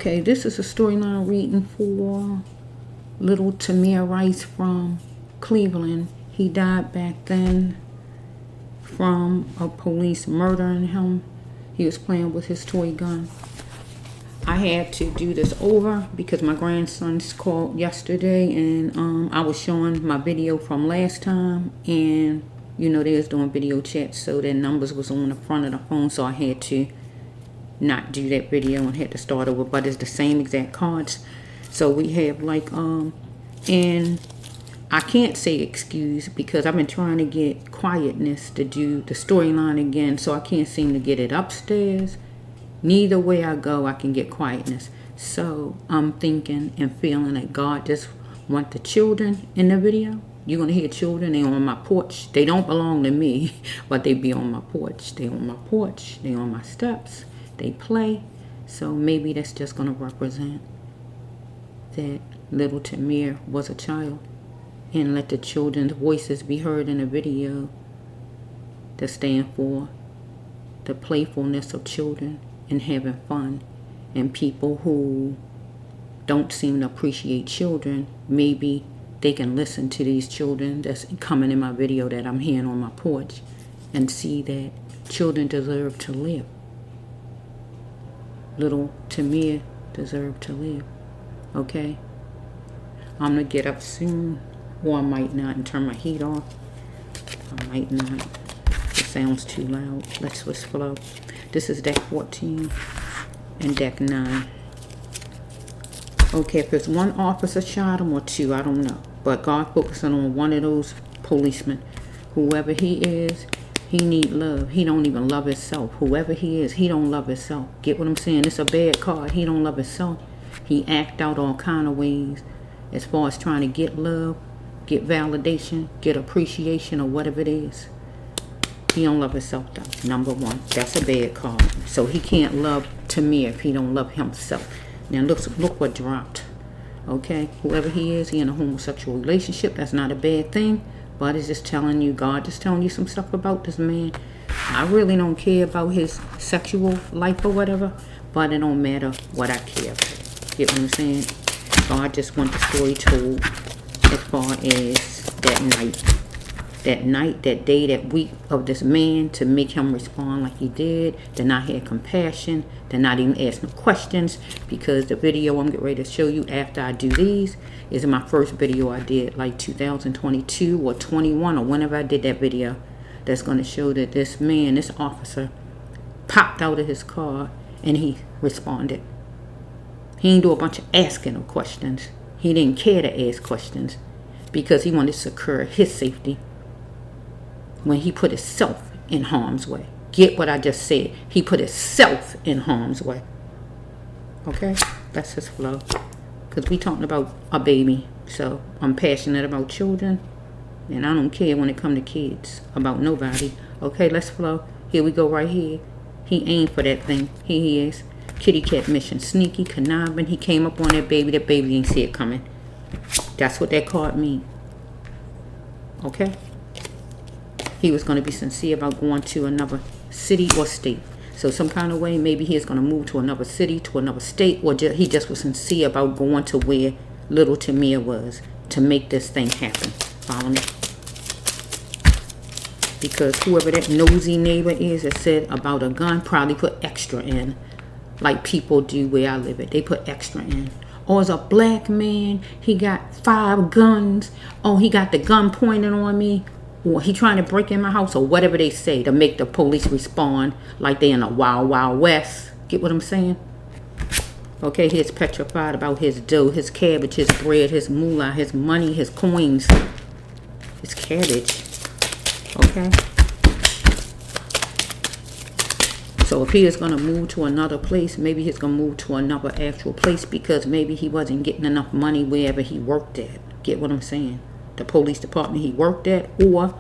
Okay, this is a storyline reading for little Timir Rice from Cleveland. He died back then from a police murdering him. He was playing with his toy gun. I had to do this over because my grandsons called yesterday and I was showing my video from last time, and you know they was doing video chat, so their numbers was on the front of the phone, so I had to not do that video and had to start over, but it's the same exact cards. So we have like and I can't say excuse because I've been trying to get quietness to do the storyline again, so I can't seem to get it upstairs. Neither way I go, I can get quietness. So I'm thinking and feeling that God just want the children in the video. You're going to hear children. They on my porch. They don't belong to me, but they be on my porch. They on my porch. They on my steps. They play. So maybe that's just going to represent that little Timir was a child. And let the children's voices be heard in the video to stand for the playfulness of children and having fun. And people who don't seem to appreciate children, maybe they can listen to these children that's coming in my video that I'm hearing on my porch and see that children deserve to live. Little Timir deserve to live. Okay? I'm going to get up soon, or I might not, and turn my heat off. I might not. It sounds too loud. Let's switch flow. This is deck 14 and deck 9. Okay, if it's one officer shot him or two, I don't know. But God focusing on one of those policemen. Whoever he is, he need love. He don't even love himself. Whoever he is, he don't love himself. Get what I'm saying? It's a bad card. He don't love himself. He act out all kind of ways as far as trying to get love, get validation, get appreciation, or whatever it is. He don't love himself though. Number one. That's a bad card. So he can't love Timir if he don't love himself. Now look what dropped. Okay? Whoever he is, he in a homosexual relationship. That's not a bad thing. But it's just telling you, God just telling you some stuff about this man. I really don't care about his sexual life or whatever. But it don't matter what I care about. Get what I'm saying? God just want the story told as far as that night. That night, that day, that week of this man, to make him respond like he did, to not have compassion, to not even ask no questions, because the video I'm getting ready to show you after I do these is my first video I did like 2022 or 21 or whenever I did that video, that's going to show that this man, this officer, popped out of his car and he responded. He didn't do a bunch of asking of questions. He didn't care to ask questions because he wanted to secure his safety. When he put himself in harm's way. Get what I just said. He put himself in harm's way. Okay? That's his flow. Because we talking about a baby. So I'm passionate about children. And I don't care when it come to kids. About nobody. Okay, let's flow. Here we go right here. He aimed for that thing. Here he is. Kitty cat mission. Sneaky, conniving. He came up on that baby. That baby didn't see it coming. That's what that card means. Okay? He was going to be sincere about going to another city or state. So some kind of way, maybe he is going to move to another city, to another state, or he just was sincere about going to where little Timir was to make this thing happen. Follow me? Because whoever that nosy neighbor is that said about a gun probably put extra in, like people do where I live at. They put extra in. Or as a black man, he got 5 guns. Oh, he got the gun pointed on me. Or he trying to break in my house, or whatever they say to make the police respond like they in a wild, wild west. Get what I'm saying? Okay, he's petrified about his dough, his cabbage, his bread, his moolah, his money, his coins, his cabbage. Okay? So if he is going to move to another place, maybe he's going to move to another actual place because maybe he wasn't getting enough money wherever he worked at. Get what I'm saying? The police department he worked at, or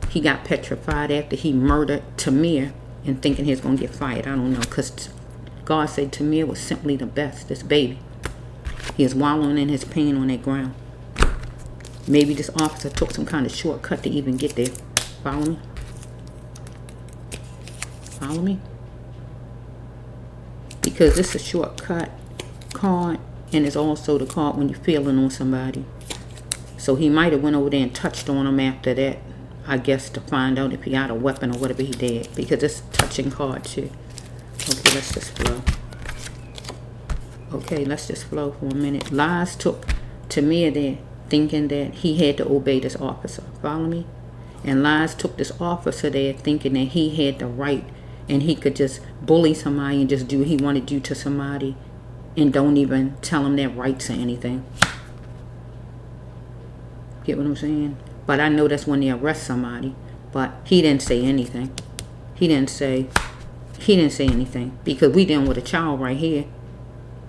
he got petrified after he murdered Timir and thinking he was going to get fired. I don't know, because God said Timir was simply the best, this baby. He is wallowing in his pain on that ground. Maybe this officer took some kind of shortcut to even get there. Follow me? Follow me? because it's a shortcut card, and it's also the card when you're feeling on somebody. So he might have went over there and touched on him after that, I guess, to find out if he had a weapon or whatever he did, because it's a touching card too. Okay, let's just flow. Okay, let's just flow for a minute. Lies took Timir there thinking that he had to obey this officer. Follow me? And lies took this officer there thinking that he had the right and he could just bully somebody and just do what he wanted to do to somebody and don't even tell them their rights or anything. Get what I'm saying? But I know that's when they arrest somebody. But he didn't say anything. He didn't say anything, because we dealing with a child right here,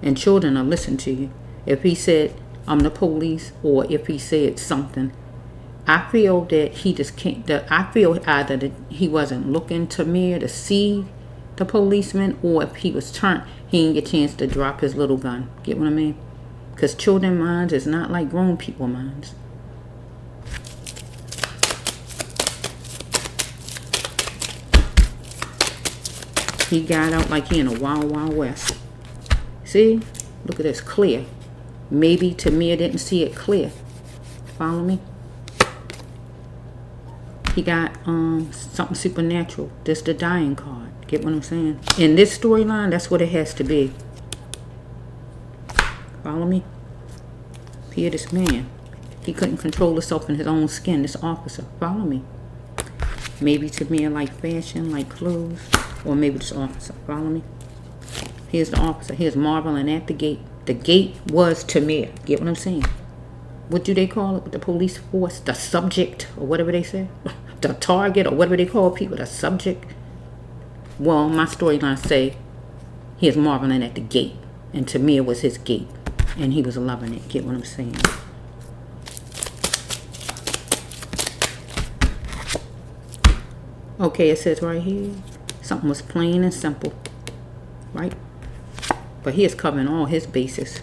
and children will listen to you. If he said, I'm the police, or if he said something, I feel that he just can't. I feel either that he wasn't looking to Timir to see the policeman, or if he was turned, he didn't get a chance to drop his little gun. Get what I mean? Because children minds is not like grown people minds. He got out like he in a wild, wild west. See? Look at this, clear. Maybe Timir didn't see it clear. Follow me? He got something supernatural. This the dying card. Get what I'm saying? In this storyline, that's what it has to be. Follow me? Here, this man. He couldn't control himself in his own skin. This officer. Follow me? Maybe Timir like fashion, like clothes. Or maybe this officer. Follow me? Here's the officer. Here's marveling at the gate. The gate was Timir. Get what I'm saying? What do they call it with the police force? The subject, or whatever they say. The target, or whatever they call people. The subject. Well, my storyline say he is marveling at the gate. And Timir was his gate. And he was loving it. Get what I'm saying? Okay, it says right here. Something was plain and simple. Right? But he is covering all his bases.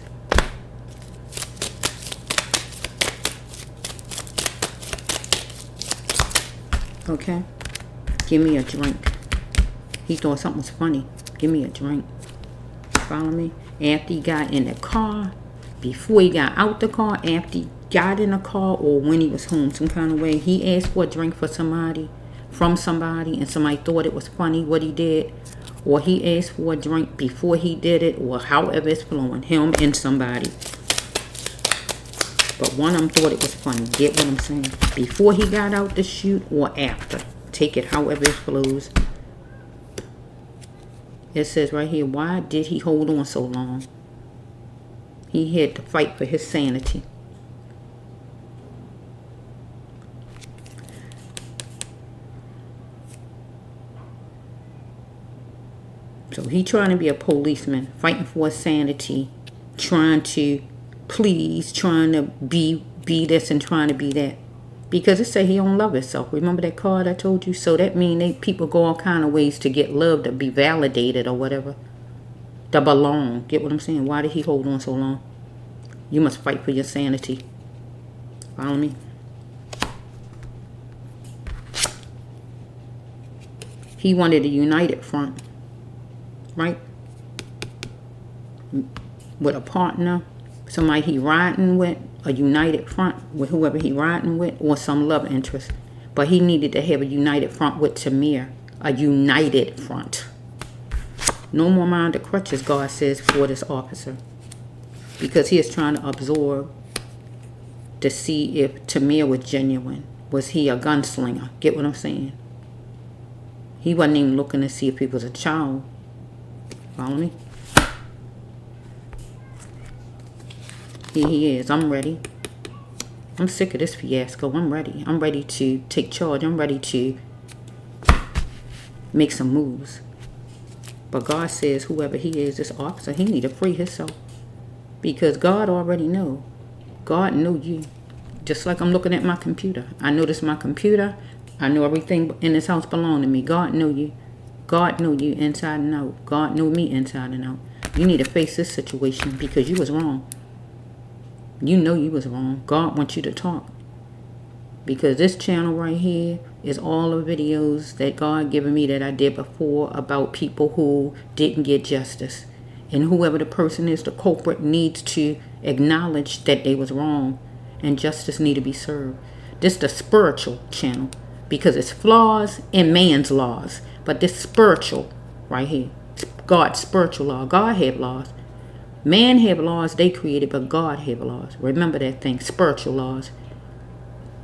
Okay? Give me a drink. He thought something was funny. Give me a drink. Follow me? After he got in the car, before he got out the car, after he got in the car, or when he was home some kind of way, he asked for a drink for somebody, from somebody, and somebody thought it was funny what he did. Or he asked for a drink before he did it, or however it's flowing, him and somebody. But one of them thought it was funny. Get what I'm saying? Before he got out to shoot, or after. Take it however it flows. It says right here, why did he hold on so long? He had to fight for his sanity. So he trying to be a policeman, fighting for his sanity, trying to please, trying to be this and trying to be that. Because it say he don't love himself. Remember that card I told you? So that mean people go all kind of ways to get loved, to be validated or whatever. To belong. Get what I'm saying? Why did he hold on so long? You must fight for your sanity. Follow me? He wanted a united front. Right? With a partner, somebody he riding with, a united front with whoever he riding with, or some love interest. But he needed to have a united front with Timir. A united front. No more mind of crutches, God says, for this officer. Because he is trying to absorb to see if Timir was genuine. Was he a gunslinger? Get what I'm saying? He wasn't even looking to see if he was a child. Follow me? Here he is. I'm ready. I'm sick of this fiasco. I'm ready. I'm ready to take charge. I'm ready to make some moves. But God says whoever he is, this officer, he need to free himself. Because God already know. God knew you. Just like I'm looking at my computer. I know this is my computer. I know everything in this house belong to me. God knew you. God knew you inside and out. God knew me inside and out. You need to face this situation because you was wrong. You know you was wrong. God wants you to talk. Because this channel right here is all the videos that God given me that I did before about people who didn't get justice. And whoever the person is, the culprit, needs to acknowledge that they was wrong and justice need to be served. This is the spiritual channel because it's flaws in man's laws. But this spiritual right here, God's spiritual law. God have laws. Man have laws they created, but God have laws. Remember that thing, spiritual laws.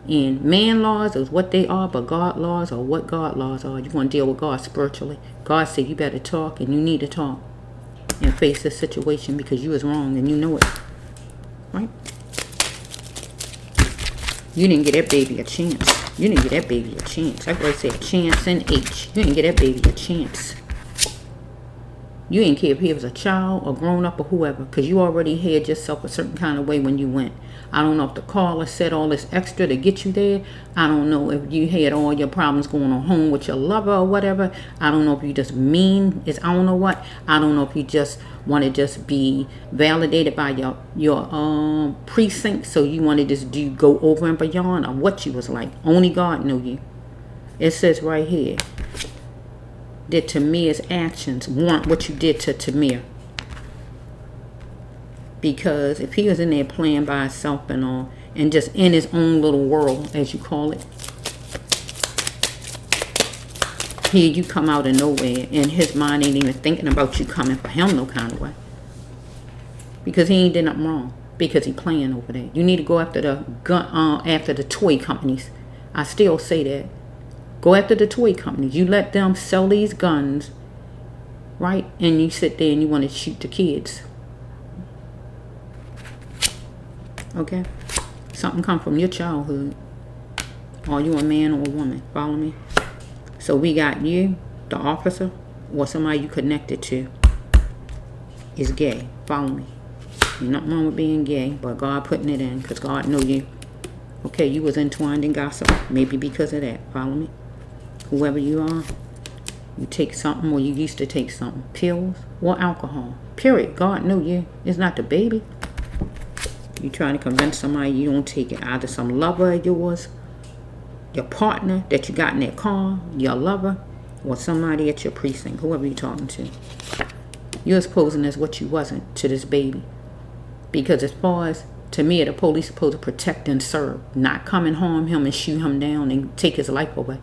And man laws is what they are, but God laws are what God laws are. You want to deal with God spiritually. God said you better talk, and you need to talk and face this situation because you was wrong and you know it. Right? You didn't get that baby a chance. You didn't get that baby a chance. That's why I say a chance in H. You didn't get that baby a chance. You didn't care if he was a child or grown up or whoever, because you already had yourself a certain kind of way when you went. I don't know if the caller said all this extra to get you there. I don't know if you had all your problems going on home with your lover or whatever. I don't know if you just mean is I don't know what. I don't know if you just want to just be validated by your precinct, so you want to just go over and beyond, or what you was like. Only God knew you. It says right here that Timir's actions warrant what you did to Timir. Because if he was in there playing by himself and all, and just in his own little world, as you call it, here you come out of nowhere, and his mind ain't even thinking about you coming for him no kind of way. Because he ain't did nothing wrong. Because he playing over there. You need to go after the after the toy companies. I still say that. Go after the toy companies. You let them sell these guns, right? And you sit there and you want to shoot the kids. Okay? Something come from your childhood. Are you a man or a woman? Follow me? So we got you, the officer, or somebody you connected to is gay. Follow me? There's nothing wrong with being gay, but God putting it in because God know you. Okay, you was entwined in gossip. Maybe because of that. Follow me? Whoever you are, you take something, or you used to take something. Pills or alcohol. Period. God knew you. It's not the baby. You trying to convince somebody you don't take it. Either some lover of yours, your partner that you got in that car, your lover, or somebody at your precinct, whoever you're talking to. You're posing as what you wasn't to this baby. Because as far as, to me, the police supposed to protect and serve, not come and harm him and shoot him down and take his life away.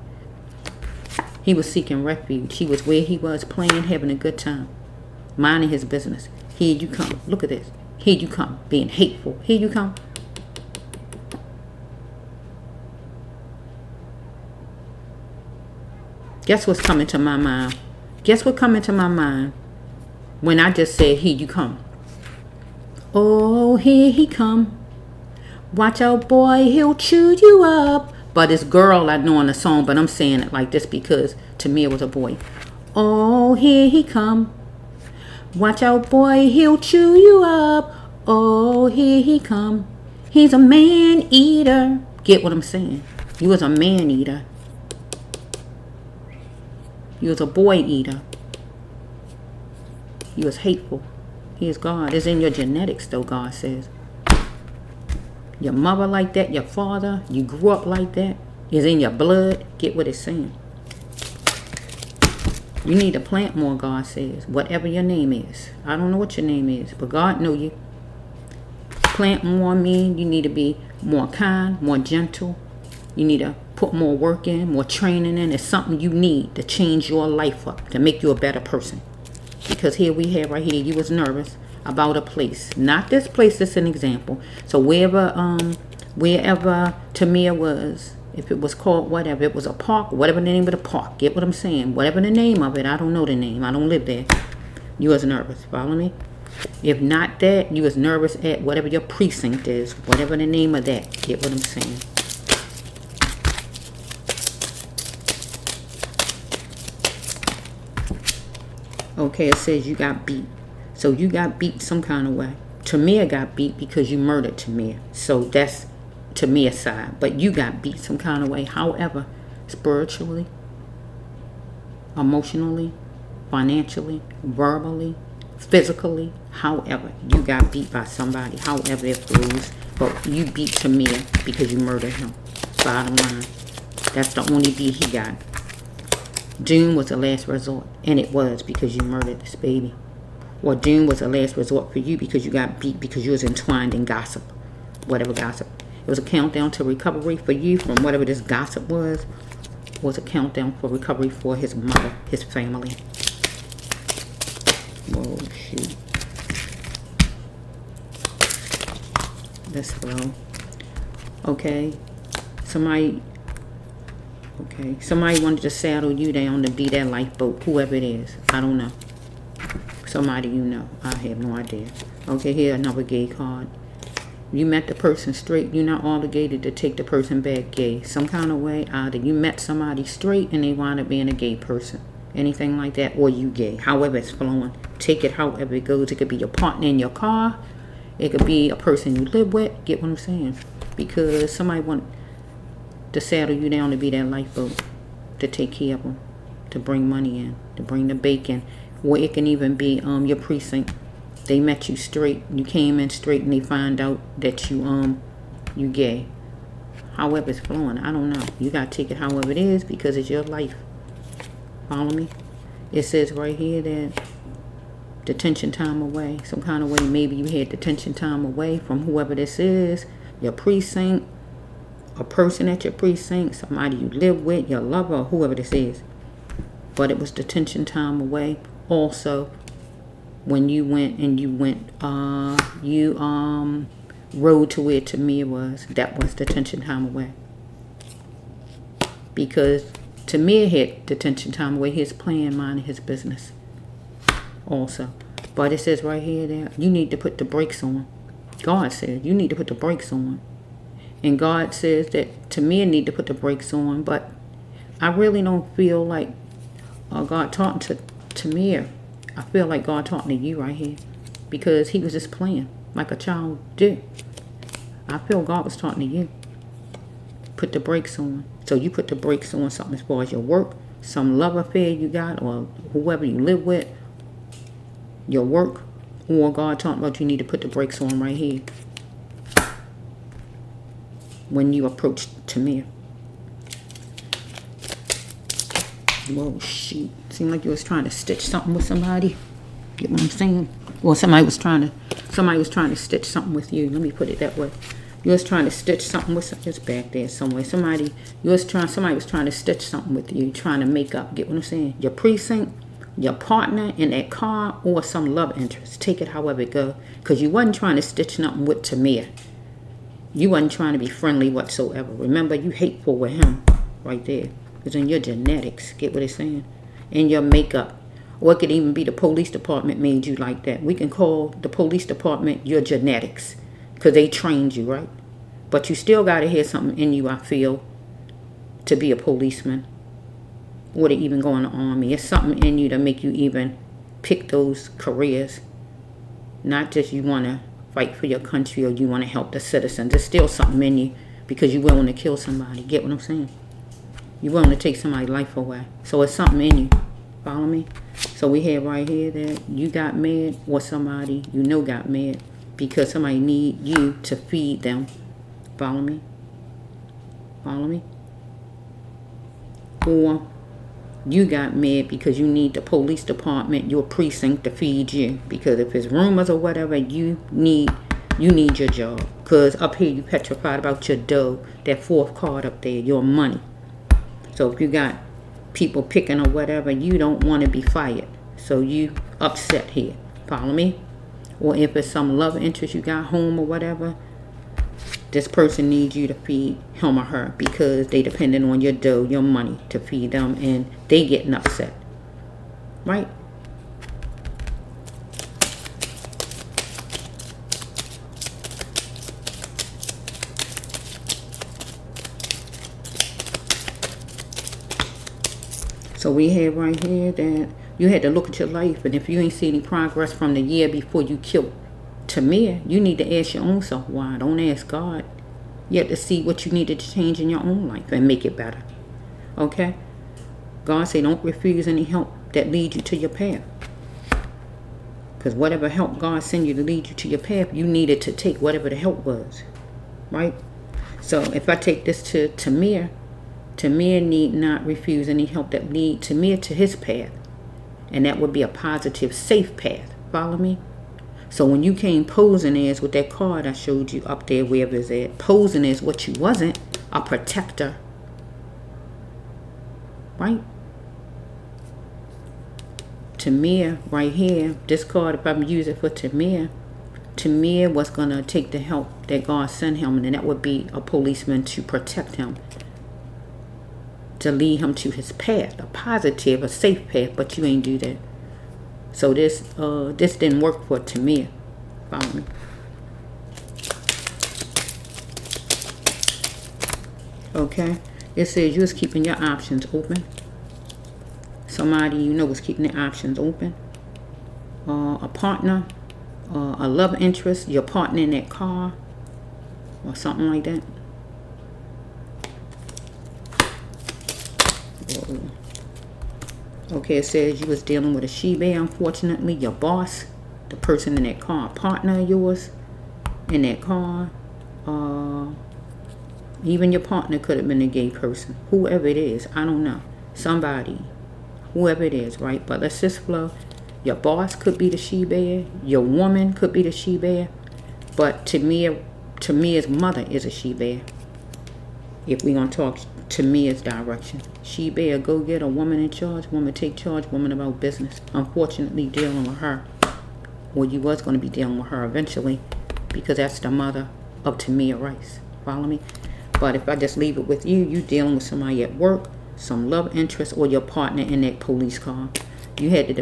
He was seeking refuge. He was where he was, playing, having a good time, minding his business. Here you come. Look at this. Here you come, being hateful. Here you come. Guess what's coming to my mind? Guess what coming to my mind when I just said, here you come? Oh, here he come. Watch out, boy, he'll chew you up. But it's girl I know in the song, but I'm saying it like this because to me it was a boy. Oh, here he come. Watch out, boy, he'll chew you up. Oh, here he come. He's a man eater. Get what I'm saying? You was a man eater. You was a boy eater. You was hateful. He is God. It's in your genetics though, God says. Your mother like that, your father, you grew up like that, is in your blood. Get what it's saying. You need to plant more, God says. Whatever your name is. I don't know what your name is, but God know you. Plant more mean you need to be more kind, more gentle. You need to put more work in, more training in. It's something you need to change your life up, to make you a better person. Because here we have right here, you was nervous about a place. Not this place, that's an example. So wherever Timir was, if it was called whatever, it was a park, whatever the name of the park, get what I'm saying? Whatever the name of it, I don't know the name. I don't live there. You was nervous, follow me? If not that, you was nervous at whatever your precinct is, whatever the name of that, get what I'm saying? Okay, it says you got beat. So you got beat some kind of way. Timir got beat because you murdered Timir. So that's Timir's side. But you got beat some kind of way. However, spiritually, emotionally, financially, verbally, physically, however, you got beat by somebody. However it flows. But you beat Timir because you murdered him. Bottom line. That's the only beat he got. Doom was the last resort. And it was because you murdered this baby. Or doom was a last resort for you because you got beat because you was entwined in gossip. Whatever gossip. It was a countdown to recovery for you from whatever this gossip was. It was a countdown for recovery for his mother, his family. Whoa, shoot. Let's flow. Okay. Somebody wanted to saddle you down to be that lifeboat, whoever it is. I don't know. Somebody you know. I have no idea. Okay, here another gay card. You met the person straight. You're not obligated to take the person back gay. Some kind of way, either you met somebody straight and they wound up being a gay person. Anything like that, or you gay. However it's flowing. Take it however it goes. It could be your partner in your car. It could be a person you live with. Get what I'm saying? Because somebody want to saddle you down to be that lifeboat, to take care of them, to bring money in, to bring the bacon. Or it can even be your precinct. They met you straight. You came in straight, and they find out that you gay. However it's flowing, I don't know. You gotta take it however it is because it's your life. Follow me? It says right here that detention time away, some kind of way. Maybe you had detention time away from whoever this is, your precinct, a person at your precinct, somebody you live with, your lover, or whoever this is. But it was detention time away. Also, when you went and you rode to where Timir was, that was detention time away. Because Timir had detention time away, his plan, minding his business. Also, but it says right here that you need to put the brakes on. God said you need to put the brakes on, and God says that Timir need to put the brakes on. But I really don't feel like God talking to Timir. I feel like God talking to you right here, because he was just playing like a child do. I feel God was talking to you. Put the brakes on. So you put the brakes on something as far as your work, some love affair you got, or whoever you live with, your work, or God talking about you need to put the brakes on right here when you approach Timir. Whoa, shoot. Seemed like you was trying to stitch something with somebody. Get what I'm saying? Or somebody was trying to stitch something with you. Let me put it that way. You was trying to stitch something with something. It's back there somewhere. Somebody was trying to stitch something with you, trying to make up. Get what I'm saying? Your precinct, your partner in that car, or some love interest. Take it however it go. Because you wasn't trying to stitch nothing with Timir. You wasn't trying to be friendly whatsoever. Remember, you hateful with him right there. It's in your genetics. Get what it's saying? In your makeup. Or it could even be the police department made you like that. We can call the police department your genetics, because they trained you, right? But you still got to have something in you, I feel, to be a policeman. Or to even go in the army. It's something in you to make you even pick those careers. Not just you want to fight for your country or you want to help the citizens. There's still something in you because you're willing to kill somebody. Get what I'm saying? You're willing to take somebody's life away. So it's something in you. Follow me? So we have right here that you got mad, or somebody you know got mad because somebody need you to feed them. Follow me? Follow me? Or you got mad because you need the police department, your precinct, to feed you. Because if it's rumors or whatever, you need your job. Because up here you petrified about your dough. That fourth card up there, your money. So if you got people picking or whatever, you don't want to be fired. So you upset here. Follow me? Or if it's some love interest you got home or whatever, this person needs you to feed him or her because they depending on your dough, your money to feed them, and they getting upset. Right? So we have right here that you had to look at your life, and if you ain't see any progress from the year before you killed Timir, you need to ask your own self why. Don't ask God. You have to see what you needed to change in your own life and make it better. Okay? God say don't refuse any help that leads you to your path. Because whatever help God send you to lead you to your path, you needed to take whatever the help was. Right? So if I take this to Timir, Timir need not refuse any help that lead Timir to his path. And that would be a positive, safe path. Follow me? So when you came posing as with that card I showed you up there, wherever it's at, posing as what you wasn't, a protector. Right? Timir, right here, this card, if I'm using for Timir, Timir was going to take the help that God sent him, and that would be a policeman to protect him, to lead him to his path, a positive, a safe path, but you ain't do that. So this didn't work for Timir. Follow me? Okay, it says you was keeping your options open. Somebody you know was keeping their options open. A partner, a love interest, your partner in that car, or something like that. Whoa. Okay, it says you was dealing with a she-bear, unfortunately. Your boss, the person in that car, partner of yours in that car. Even your partner could have been a gay person. Whoever it is, I don't know. Somebody, whoever it is, right? But let's just flow. Your boss could be the she-bear. Your woman could be the she-bear. But Tamir's mother is a she-bear. If we're going to talk Tamir's direction. She-bear, go get a woman in charge. Woman take charge. Woman about business. Unfortunately, dealing with her. Well, you was going to be dealing with her eventually. Because that's the mother of E.Rice. Follow me? But if I just leave it with you, you dealing with somebody at work, some love interest, or your partner in that police car. You had to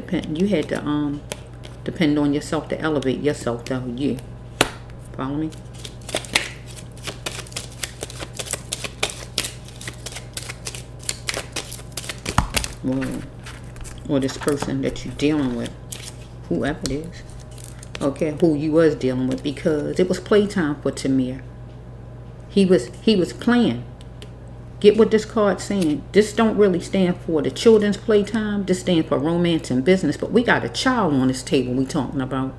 depend on yourself to elevate yourself to you. Follow me? Well, or this person that you're dealing with, whoever it is. Okay, who you was dealing with, because it was playtime for Timir. He was playing. Get what this card's saying. This don't really stand for the children's playtime. This stands for romance and business. But we got a child on this table we talking about.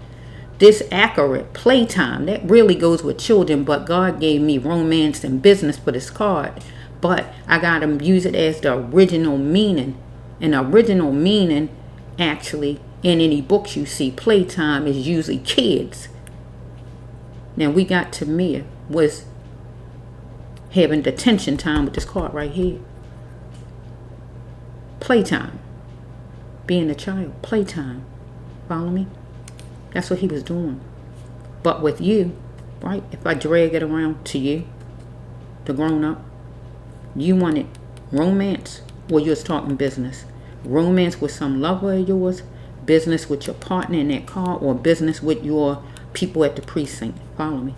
This accurate playtime, that really goes with children. But God gave me romance and business for this card. But I got to use it as the original meaning. And the original meaning, actually, in any books you see, playtime is usually kids. Now we got Timir was having detention time with this card right here. Playtime. Being a child. Playtime. Follow me? That's what he was doing. But with you, right? If I drag it around to you, the grown up, you wanted romance, or you was talking business. Romance with some lover of yours, business with your partner in that car, or business with your people at the precinct. Follow me?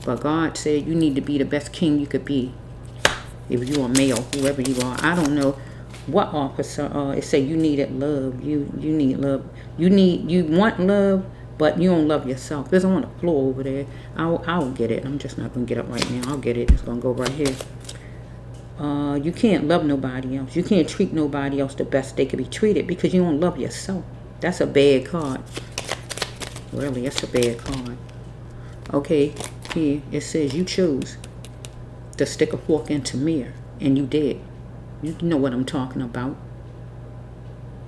But God said you need to be the best king you could be. If you're a male, whoever you are. I don't know what officer. It said you needed love. You need love. You want love, but you don't love yourself. It's on the floor over there. I'll get it. I'm just not going to get up right now. I'll get it. It's going to go right here. You can't love nobody else. You can't treat nobody else the best they could be treated because you don't love yourself. That's a bad card. Really, that's a bad card. Okay, here it says you chose to stick a fork in Timir, and you did. You know what I'm talking about.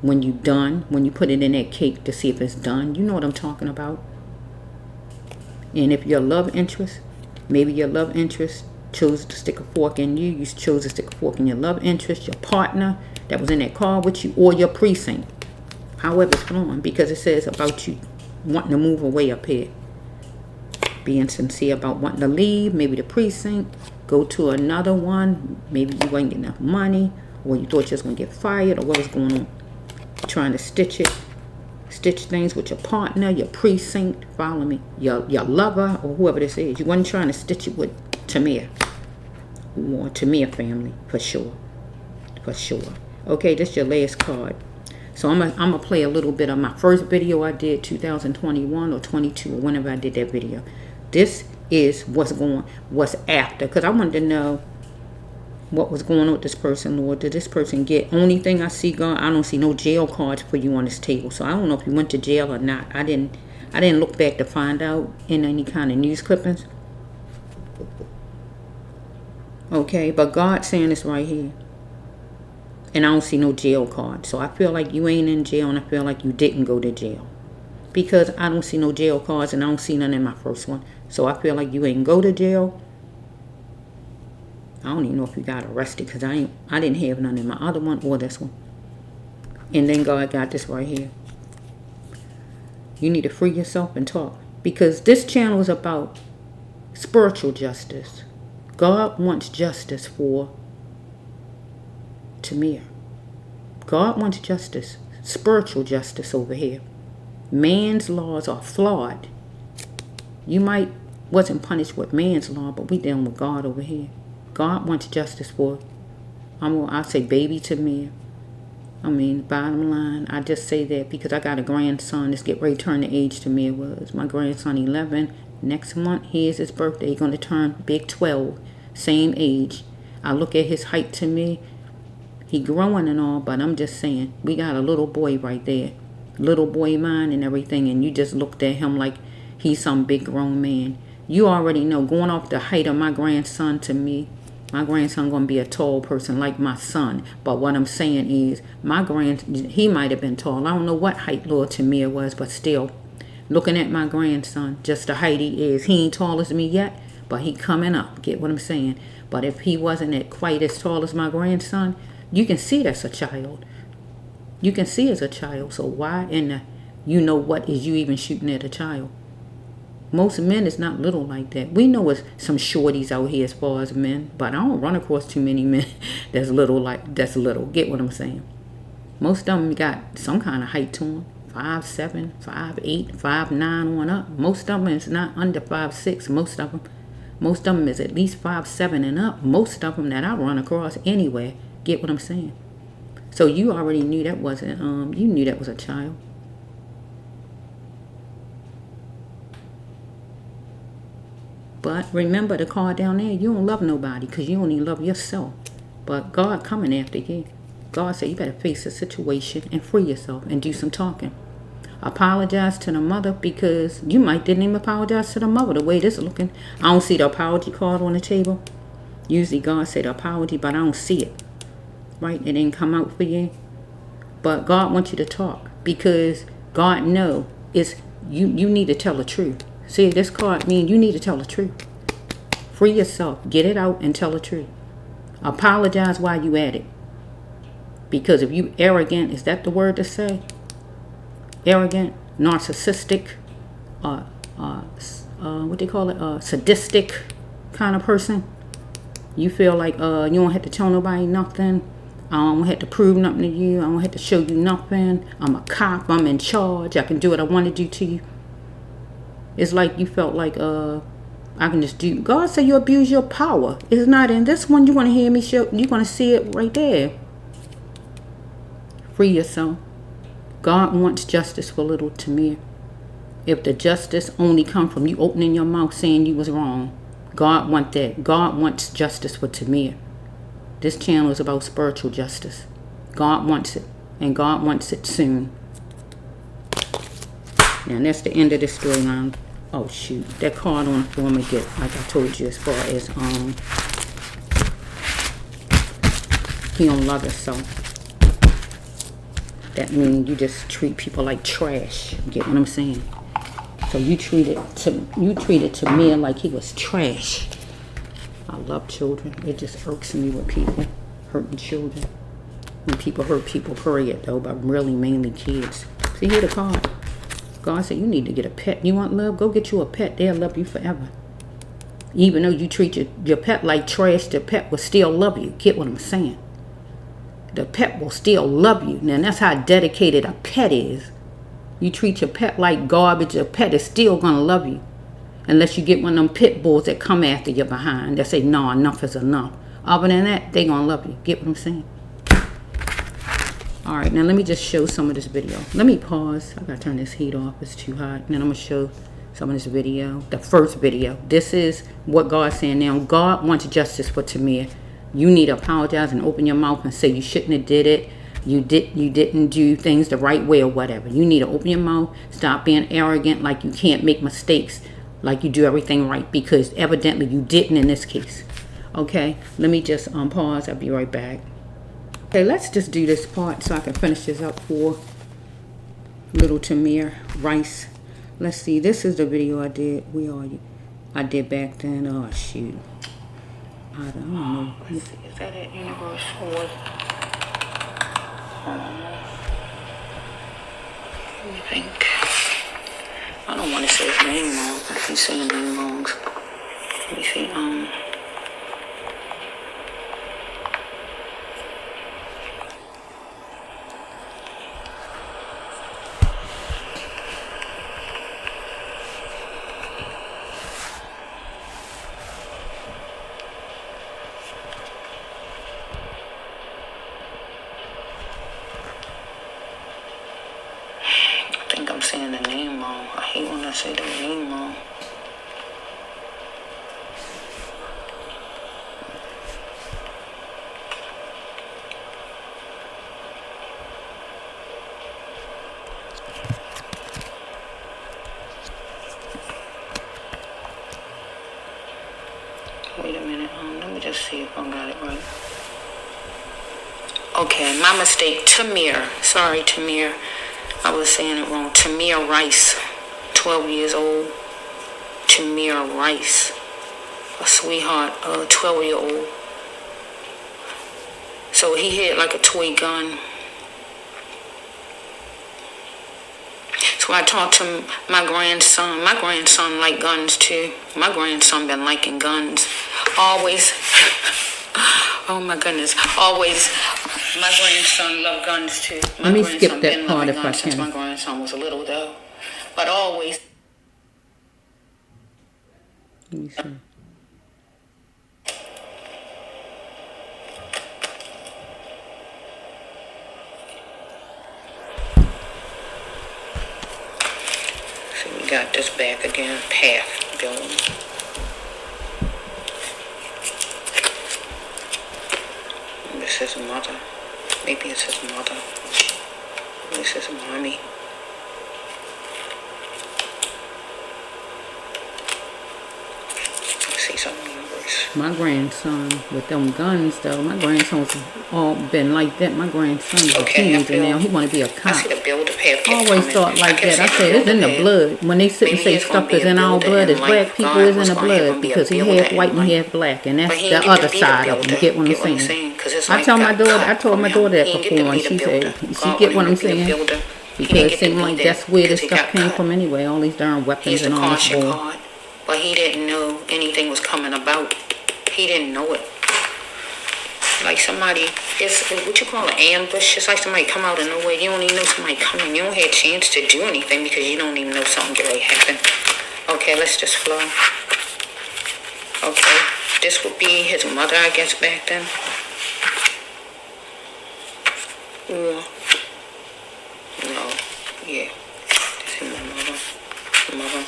When you done, when you put it in that cake to see if it's done, you know what I'm talking about. And if your love interest, maybe your love interest chose to stick a fork in you, you chose to stick a fork in your love interest, your partner that was in that car with you, or your precinct. However it's flowing, because it says about you wanting to move away up here. Being sincere about wanting to leave, maybe the precinct, go to another one, maybe you ain't getting enough money, or you thought you was going to get fired, or what was going on. Trying to stitch things with your partner, your precinct, follow me, your lover, or whoever this is. You wasn't trying to stitch it with Timir, or Timir family, for sure. Okay, this is your last card. So I'm gonna play a little bit of my first video I did 2021 or 22, or whenever I did that video. This is what's after, because I wanted to know what was going on with this person, Lord. Did this person get, only thing I see, God, I don't see no jail cards for you on this table. So I don't know if you went to jail or not. I didn't look back to find out in any kind of news clippings. Okay, but God's saying this right here. And I don't see no jail card. So I feel like you ain't in jail, and I feel like you didn't go to jail. Because I don't see no jail cards, and I don't see none in my first one. So I feel like you ain't go to jail. I don't even know if you got arrested, because I didn't have none in my other one or this one. And then God got this right here. You need to free yourself and talk. Because this channel is about spiritual justice. God wants justice for Timir. God wants justice. Spiritual justice over here. Man's laws are flawed. You might wasn't punished with man's law, but we dealing with God over here. God wants justice for, I'll say baby Timir. I mean, bottom line, I just say that because I got a grandson that's get ready to turn the age Timir was. My grandson 11. Next month, here's his birthday. He's going to turn big 12. Same age. I look at his height to me. He growing and all, but I'm just saying, we got a little boy right there. Little boy mind and everything, and you just looked at him like he's some big grown man. You already know, going off the height of my grandson to me, my grandson going to be a tall person like my son. But what I'm saying is, he might have been tall. I don't know what height Lord Timir was, but still, looking at my grandson, just the height he is. He ain't tall as me yet, but he coming up. Get what I'm saying? But if he wasn't quite as tall as my grandson, you can see that's a child. You can see as a child. So why in the, you know what is you even shooting at a child? Most men is not little like that. We know it's some shorties out here as far as men, but I don't run across too many men that's little. Get what I'm saying? Most of them got some kind of height to them. 5'7", 5'8", 5'9" on up. Most of them is not under 5'6". Most of them is at least 5'7" and up. Most of them that I run across anywhere. Get what I'm saying? So you already knew that wasn't. You knew that was a child. But remember the card down there, you don't love nobody because you only love yourself. But God coming after you. God said you better face the situation and free yourself and do some talking. Apologize to the mother because you might didn't even apologize to the mother the way this is looking. I don't see the apology card on the table. Usually God said apology, but I don't see it. Right? It didn't come out for you. But God wants you to talk because God knows you need to tell the truth. See, this card means you need to tell the truth. Free yourself. Get it out and tell the truth. Apologize while you at it. Because if you arrogant, is that the word to say? Arrogant, narcissistic, what they call it? Sadistic kind of person. You feel like you don't have to tell nobody nothing. I don't have to prove nothing to you. I don't have to show you nothing. I'm a cop. I'm in charge. I can do what I want to do to you. It's like you felt like I can just do. God said you abuse your power. It's not in this one. You want to hear me show. You want to see it right there. Free yourself. God wants justice for little Timir. If the justice only come from you opening your mouth saying you was wrong, God wants that. God wants justice for Timir. This channel is about spiritual justice. God wants it, and God wants it soon. Now that's the end of the storyline. Oh shoot, that card on the form again, like I told you, as far as he don't love himself. That means you just treat people like trash. Get what I'm saying? So you treated Timir like he was trash. I love children. It just irks me with people hurting children. When people hurt people, period, though, but really mainly kids. See, here the card. God said you need to get a pet. You want love? Go get you a pet. They'll love you forever. Even though you treat your pet like trash, the pet will still love you. Get what I'm saying? The pet will still love you. Now, that's how dedicated a pet is. You treat your pet like garbage, your pet is still going to love you. Unless you get one of them pit bulls that come after you behind. That say, no, enough is enough. Other than that, they going to love you. Get what I'm saying? All right, now let me just show some of this video. Let me pause. I got to turn this heat off. It's too hot. And then I'm going to show some of this video. The first video. This is what God's saying now. God wants justice for Timir. You need to apologize and open your mouth and say you shouldn't have did it. You didn't do things the right way or whatever. You need to open your mouth. Stop being arrogant like you can't make mistakes. Like you do everything right. Because evidently you didn't in this case. Okay, let me just pause. I'll be right back. Okay, let's just do this part so I can finish this up for little Timir Rice. Let's see. This is the video I did. I did back then. Oh shoot. I don't know. Let's see. Is that it? Universe or? Let me think. I don't want to say his name wrong. I keep saying name wrong. Let me see. I think I'm saying the name wrong. I hate when I say the name wrong. Wait a minute. Let me just see if I got it right. Okay, my mistake. Timir. Sorry, Timir. I was saying it wrong. Timir Rice. 12 years old. Timir Rice. A sweetheart. 12-year-old. So he had like a toy gun. So I talked to my grandson. My grandson liked guns too. My grandson been liking guns. Always. Oh my goodness. Always. My grandson loved guns too. My Let me grandson skip that been part loving if I guns since can. my grandson was little though. But always. Let me see. So we got this back again. Path building. This is mother. Maybe it says mother. This is mommy. Let's see some numbers. My grandson with them guns though. My grandson's all been like that. My grandson's a teenager now. He want to be a I cop. see the builder path. Always thought like that. I said it's in the blood. When they sit and say stuff is in our blood, it's black people is in the blood because he half white and he half black, and that's the other side of him. You get what I'm saying? I told my daughter that before, and she said she get what I'm saying because it seemed like that's where this stuff came from anyway. All these darn weapons and all this bull. But he didn't know anything was coming about. He didn't know it. Like somebody, it's what you call an ambush. It's like somebody come out of nowhere. You don't even know somebody coming. You don't have a chance to do anything because you don't even know something get ready to happen. Okay, let's just flow. Okay, this would be his mother, I guess, back then. Or, no, yeah, this is my mother. Mother.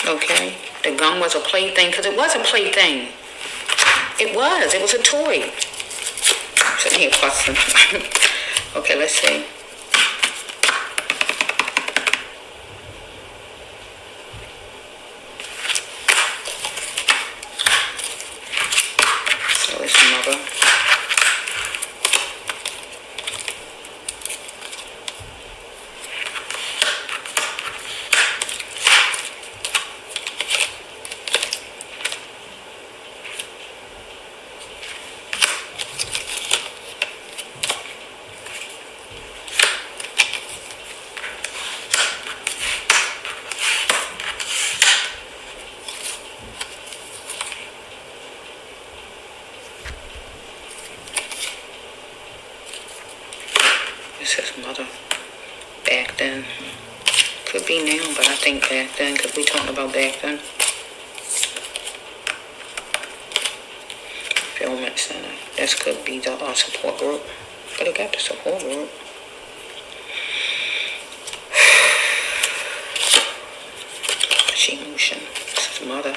Okay, the gun was a plaything, because it was a plaything. It was a toy. Sitting here fussing. Okay, let's see. So it's mother. This is mother. Back then. Could be now, but I think back then, because we talking about back then. Fulfillment Center. This could be the support group. But it got the support group. She motion. This is mother.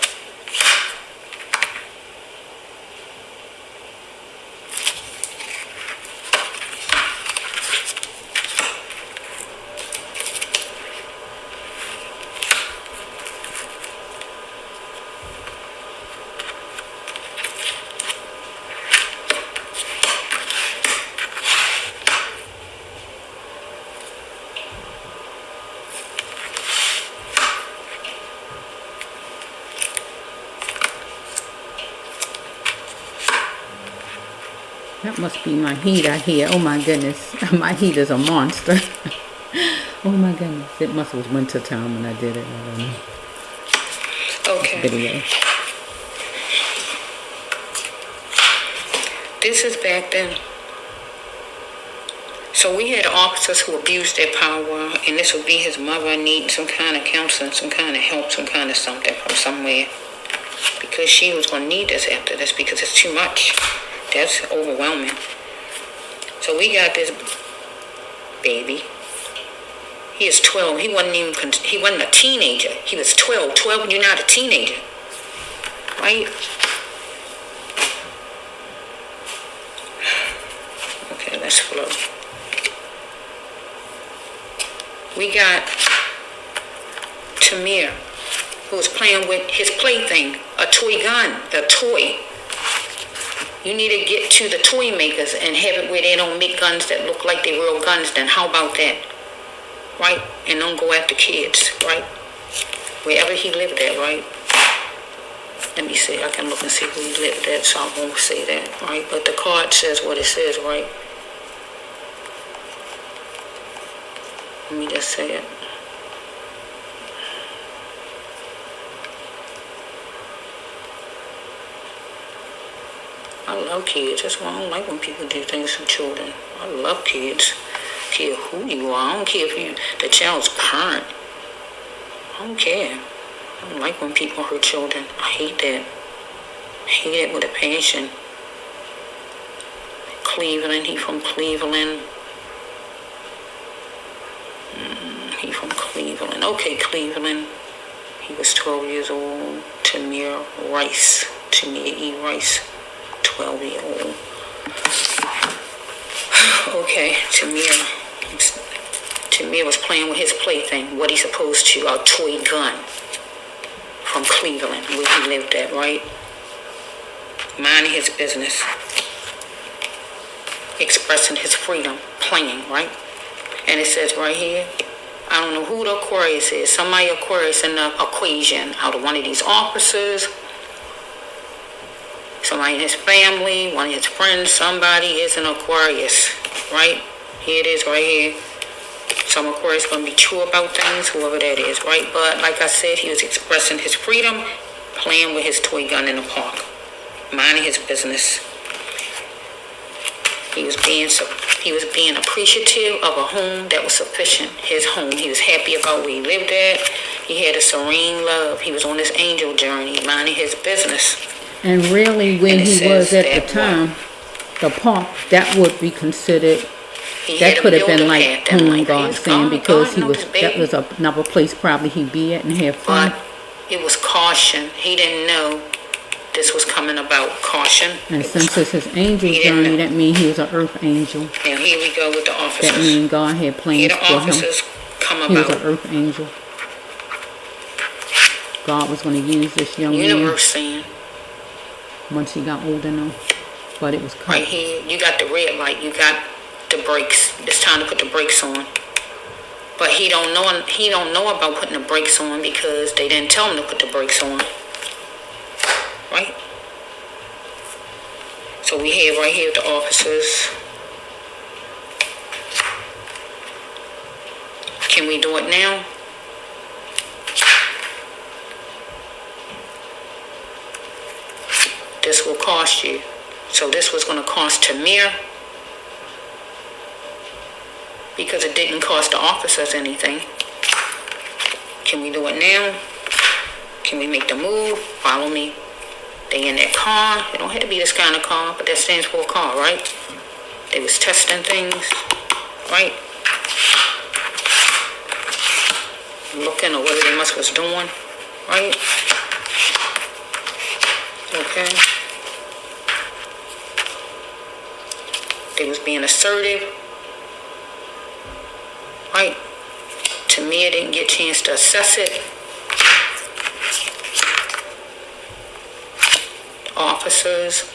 That must be my heat I hear. Oh my goodness. My heat is a monster. Oh my goodness. It must have was winter time when I did it. I don't know. Okay. Video. This is back then. So we had officers who abused their power, and this would be his mother needing some kind of counseling, some kind of help, some kind of something from somewhere. Because she was going to need this after this because it's too much. That's overwhelming. So we got this baby. He is 12. He wasn't a teenager. He was 12. 12 when you're not a teenager. Right? Okay, let's flow. We got Timir, who was playing with his plaything, a toy gun, a toy. You need to get to the toy makers and have it where they don't make guns that look like they're real guns. Then how about that? Right? And don't go after kids, right? Wherever he lived at, right? Let me see. I can look and see who he lived at, so I won't say that, right? But the card says what it says, right? Let me just say it. I love kids. That's why I don't like when people do things to children. I love kids. I don't care who you are. I don't care if you the child's parent. I don't care. I don't like when people hurt children. I hate that. I hate it with a passion. Cleveland. He from Cleveland. He from Cleveland. Okay, Cleveland. He was 12 years old. Timir Rice. Timir E.Rice. 12-year-old. Okay, Timir was playing with his plaything, what he's supposed to, a toy gun from Cleveland, where he lived at, right? Minding his business, expressing his freedom, playing, right? And it says right here, I don't know who the Aquarius is, somebody Aquarius in the equation out of one of these officers, somebody in his family, one of his friends, somebody is an Aquarius, right? Here it is right here. Some Aquarius going to be true about things, whoever that is, right? But like I said, he was expressing his freedom, playing with his toy gun in the park, minding his business. He was being appreciative of a home that was sufficient, his home. He was happy about where he lived at. He had a serene love. He was on this angel journey, minding his business. And really, when he was at the time, the park, that would be considered, that could have been like home, God saying, because he was, that was another place probably he'd be at and have fun. But it was caution. He didn't know this was coming about. Caution. And since it's his angel journey, that means he was an earth angel. And here we go with the officers. That means God had plans for him. He was an earth angel. God was going to use this young man once he got old enough. But it was cut. Right here, you got the red light. You got the brakes. It's time to put the brakes on. But he don't know about putting the brakes on because they didn't tell him to put the brakes on. Right? So we have right here the officers. Can we do it now? This will cost you. So this was going to cost Timir because it didn't cost the officers anything. Can we do it now? Can we make the move? Follow me. They in that car. It don't have to be this kind of car, but that stands for a car, right? They was testing things, right? Looking or whatever they was doing, right? Okay. They was being assertive, right? Timir didn't get a chance to assess it. Officers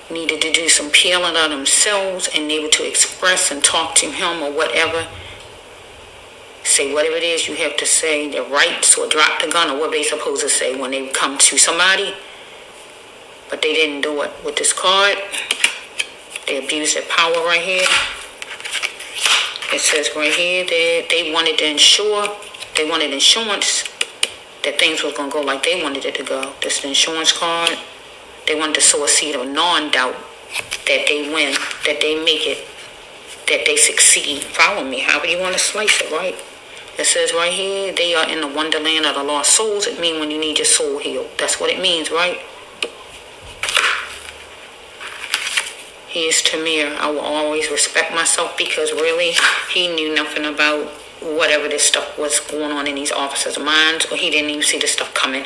needed to do some peeling of themselves and able to express and talk to him or whatever. Say whatever it is you have to say, their rights, or drop the gun, or what they supposed to say when they come to somebody. but they didn't do it. With this card, they abused their power right here. It says right here that they wanted insurance, that things was going to go like they wanted it to go. This is the insurance card. They wanted to sow a seed of non-doubt that they win, that they make it, that they succeed. Follow me, however you want to slice it, right? It says right here, they are in the wonderland of the lost souls. It means when you need your soul healed. That's what it means, right? He is Timir. I will always respect myself because really, he knew nothing about whatever this stuff was going on in these officers' minds, or he didn't even see this stuff coming.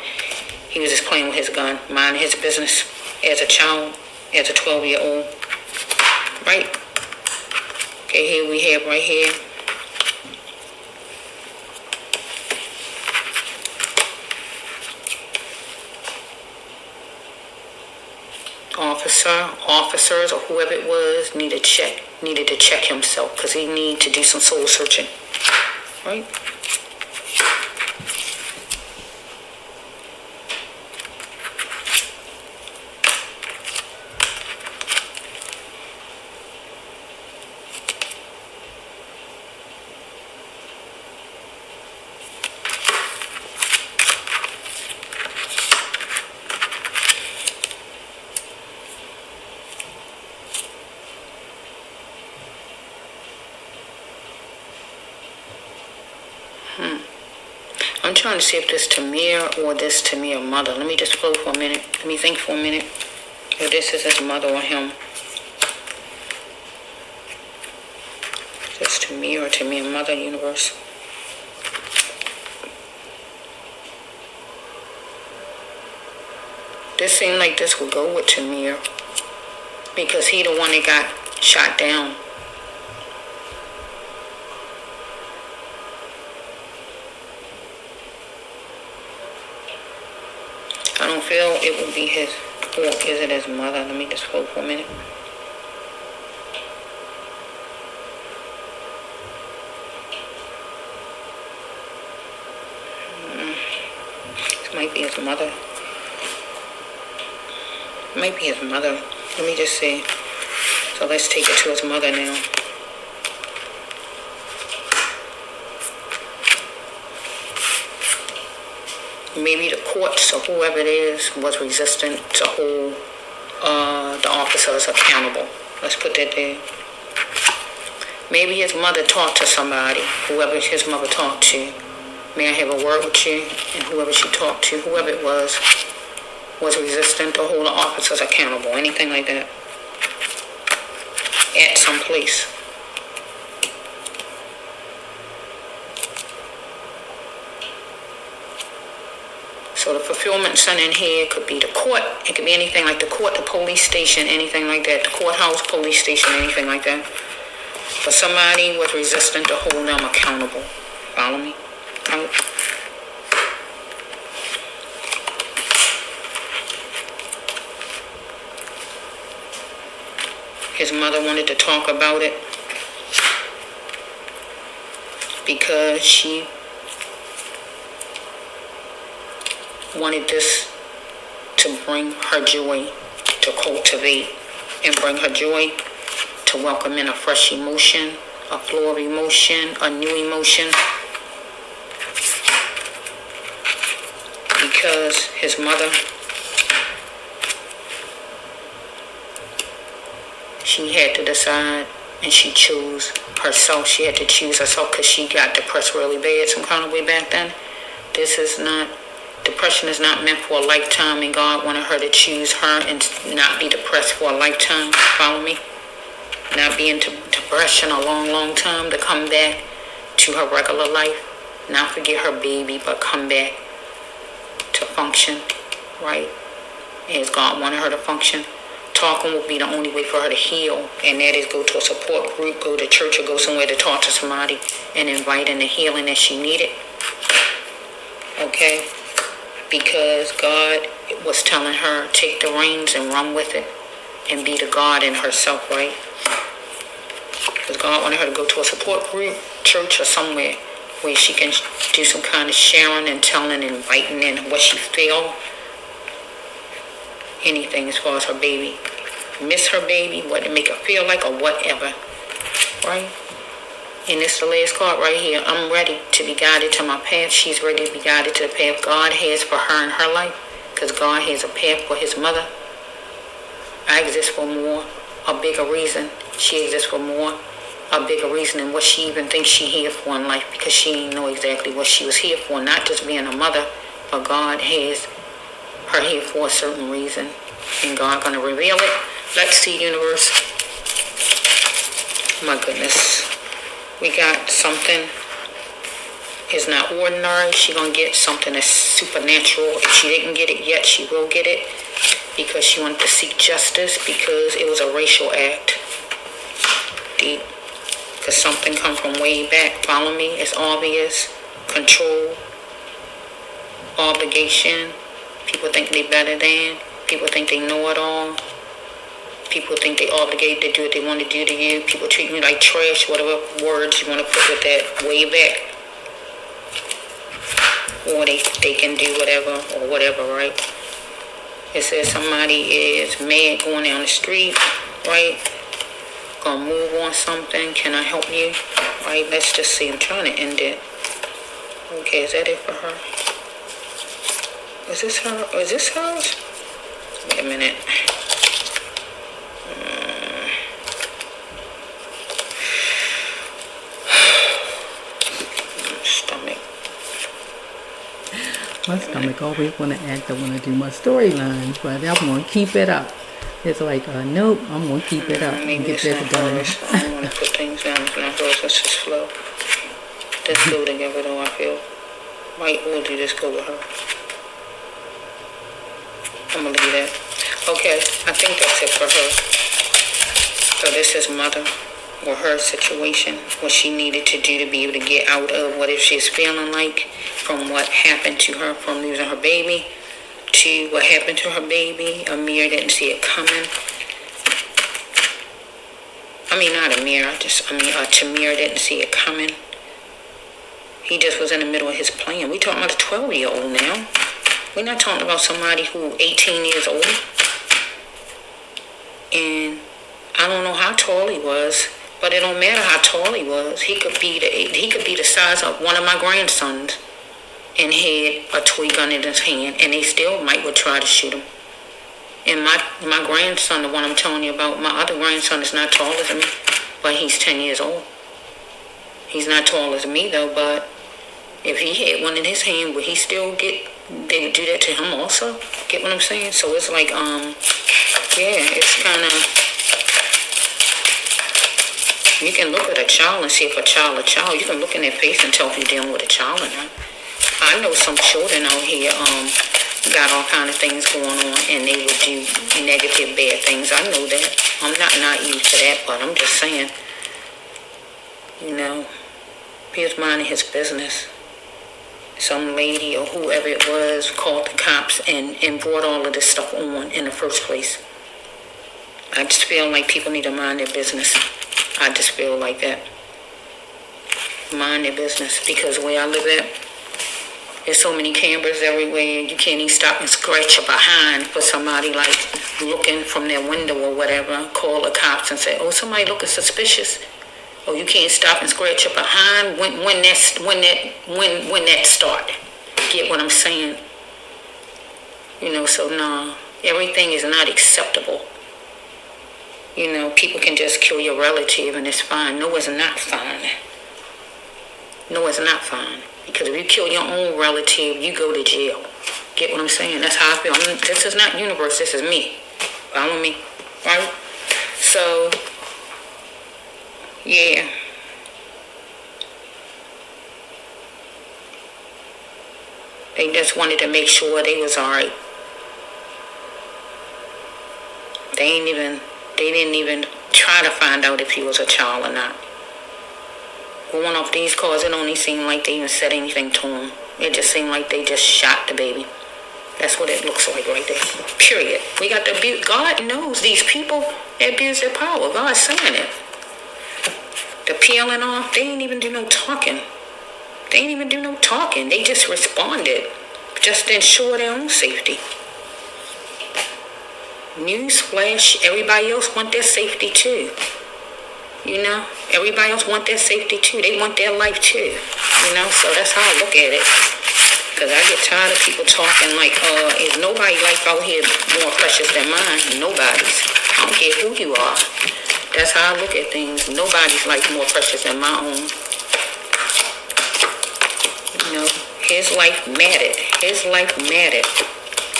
He was just playing with his gun, minding his business as a child, as a 12-year-old, right? Okay, here we have right here. Officers, or whoever it was, needed to check himself because he needed to do some soul searching, right? I'm trying to see if this Timir or this Timir mother. Let me just flow for a minute. Let me think for a minute. If this is his mother or him. Is this Timir or Timir mother, universe? This seemed like this would go with Timir because he the one that got shot down. I don't feel it would be his, or is it his mother? Let me just hold for a minute. This might be his mother. It might be his mother. Let me just see. So let's take it to his mother now. Maybe the courts or whoever it is was resistant to hold the officers accountable. Let's put that there. Maybe his mother talked to somebody, whoever his mother talked to. May I have a word with you? And whoever she talked to, whoever it was resistant to hold the officers accountable. Anything like that. At some place. So the fulfillment center in here could be the court. It could be anything like the court, the police station, anything like that. The courthouse, police station, anything like that. But somebody was resistant to hold them accountable. Follow me? Out. His mother wanted to talk about it because she wanted this to bring her joy, to cultivate and bring her joy, to welcome in a fresh emotion, a flow of emotion, a new emotion. Because his mother, she had to decide, and she chose herself. She had to choose herself because she got depressed really bad some kind of way back then. Depression is not meant for a lifetime, and God wanted her to choose her and not be depressed for a lifetime. Follow me? Not be into depression a long, long time, to come back to her regular life. Not forget her baby, but come back to function, right? As God wanted her to function. Talking will be the only way for her to heal, and that is go to a support group, go to church, or go somewhere to talk to somebody and invite in the healing that she needed. Okay? Because God was telling her, take the reins and run with it and be the God in herself, right? Because God wanted her to go to a support group, church, or somewhere where she can do some kind of sharing and telling and inviting in what she feel. anything as far as her baby. Miss her baby, what it make her feel like, or whatever. Right? And it's the last card right here. I'm ready to be guided to my path. She's ready to be guided to the path God has for her in her life. Because God has a path for his mother. I exist for more, a bigger reason. She exists for more, a bigger reason than what she even thinks she here for in life. Because she didn't know exactly what she was here for. Not just being a mother, but God has her here for a certain reason. And God gonna reveal it. Let's see, universe. My goodness. We got something is not ordinary. She gonna get something that's supernatural. If she didn't get it yet, she will get it. Because she wanted to seek justice. Because it was a racial act. Deep. Because something come from way back. Follow me. It's obvious. Control. Obligation. People think they better than. People think they know it all. People think they obligated to do what they want to do to you. People treat you like trash, whatever words you want to put with that, way back. Or they can do whatever, or whatever, right? It says somebody is mad going down the street, right? Gonna move on something. Can I help you? Right? Let's just see. I'm trying to end it. Okay, is that it for her? Is this her? Is this hers? Wait a minute. Stomach. My stomach always want to act. I want to do my storylines, but I'm going to keep it up. It's like, nope, I'm going to keep it up and get this done. I don't want to put things down. It's not hers. Let's just flow. Let's go together, though, I feel. Might will do this go with her. I'm going to leave that. Okay, I think that's it for her. So this is mother, or her situation, what she needed to do to be able to get out of what she's feeling like, from what happened to her, from losing her baby, to what happened to her baby. Amir didn't see it coming. I mean, not Amir, Timir didn't see it coming. He just was in the middle of his plan. We talking about a 12-year-old now. We're not talking about somebody who 18 years old. And I don't know how tall he was, but it don't matter how tall he was. He could be the size of one of my grandsons and had a toy gun in his hand, and they still would try to shoot him. And my grandson, the one I'm telling you about, my other grandson is not tall as me, but he's 10 years old. He's not tall as me though, but if he had one in his hand, would he still they would do that to him also? Get what I'm saying? So it's like, yeah, it's kind of, you can look at a child and see if a child. You can look in their face and tell if you're dealing with a child or not. I know some children out here got all kind of things going on, and they would do negative, bad things. I know that. I'm not naive to that, but I'm just saying, he was minding his business. Some lady or whoever it was called the cops and brought all of this stuff on in the first place. I just feel like people need to mind their business. I just feel like that. Mind their business, because where I live at, there's so many cameras everywhere. You can't even stop and scratch your behind for somebody like looking from their window or whatever. Call the cops and say, "Oh, somebody looking suspicious." Oh, you can't stop and scratch your behind when that start. Get what I'm saying? So no, everything is not acceptable. People can just kill your relative and it's fine. No, it's not fine. No, it's not fine. Because if you kill your own relative, you go to jail. Get what I'm saying? That's how I feel. This is not universe. This is me. Follow me? Right? So, yeah. They just wanted to make sure they was alright. They didn't even try to find out if he was a child or not. Going off these cards, it only seemed like they even said anything to him. It just seemed like they just shot the baby. That's what it looks like right there. Period. We got the abuse. God knows these people, they abuse their power. God's saying it. The peeling off, they didn't even do no talking. They just responded. Just to ensure their own safety. Newsflash, everybody else want their safety too. You know, everybody else want their safety too. They want their life too. You know, so that's how I look at it. Because I get tired of people talking like, is nobody's life out here more precious than mine? Nobody's. I don't care who you are. That's how I look at things. Nobody's life more precious than my own. You know, his life mattered. His life mattered.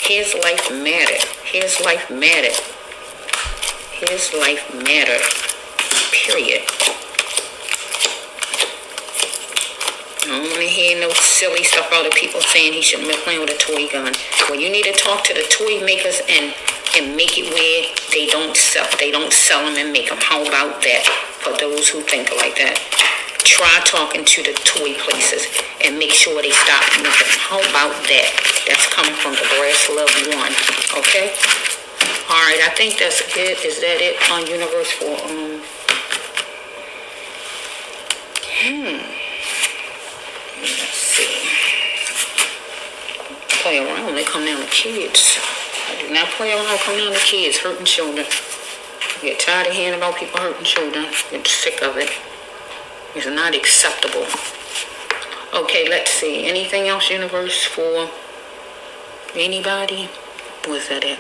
His life mattered. His life mattered. His life mattered. Period. I don't want to hear no silly stuff out of people saying he shouldn't be playing with a toy gun. Well, you need to talk to the toy makers and make it where they don't sell them and make them. How about that? For those who think like that, try talking to the toy places and make sure they stop making them. How about that? That's coming from the Brass Love 1. Okay? Alright, I think that's it. Is that it on Universe for let's see. Play around, they come down to kids. I do not play around, come down to kids hurting children. I get tired of hearing about people hurting children. Get sick of it. It's not acceptable. Okay, let's see. Anything else, Universe, for anybody? Was that it?